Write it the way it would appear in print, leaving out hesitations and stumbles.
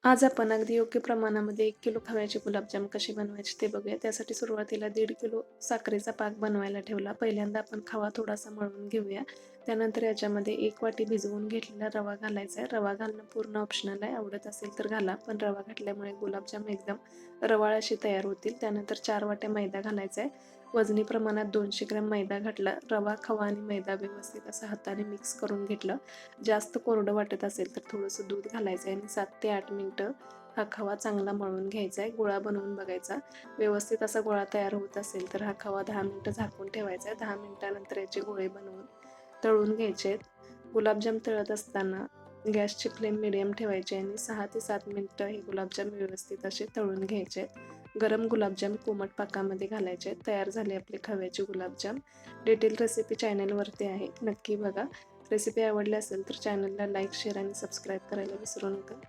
आज आपण अगदी योग्य प्रमाणामध्ये 1 किलो खव्याचे गुलाबजाम कसे बनवायचे ते बघूया. त्यासाठी सुरुवातीला 1.5 किलो साखरेचा पाक बनवायला ठेवला. पहिल्यांदा आपण खवा थोडासा मळून घेऊया. त्यानंतर याच्यामध्ये 1 वाटी भिजवून घेतलेला रवा घालायचा आहे. रवा घालणं पूर्ण ऑप्शनल आहे. आवडत असेल तर घाला, पण रवा घातल्यामुळे गुलाबजाम एकदम रवाळ असे तयार होतील. त्यानंतर 4 वाट्या मैदा घालायचा आहे. वजनी प्रमाणात 200 ग्रॅम मैदा घातला. रवा, खवा आणि मैदा व्यवस्थित असं हाताने मिक्स करून घेतलं. जास्त कोरडं वाटत असेल तर थोडंसं दूध घालायचं आहे आणि 7 ते 8 मिनिटं हा खवा चांगला मळून घ्यायचा आहे. गोळा बनवून बघायचा. व्यवस्थित असा गोळा तयार होत असेल तर हा खवा 10 मिनिटं झाकून ठेवायचा आहे. 10 मिनिटानंतर याचे गोळे बनवून तळून घ्यायचे आहेत. गुलाबजाम तळत असताना गॅसची फ्लेम मिडियम ठेवायची आणि 6 ते 7 मिनिटं हे गुलाबजाम व्यवस्थित असे तळून घ्यायचे आहेत. गरम गुलाबजाम कोमट पाकामध्ये घालायचे आहेत. तयार झाले आपले खव्याचे गुलाबजाम. डिटेल रेसिपी चॅनलवरती आहे, नक्की बघा. रेसिपी आवडली असेल तर चॅनलला लाईक, शेअर आणि सबस्क्राईब करायला विसरू नका.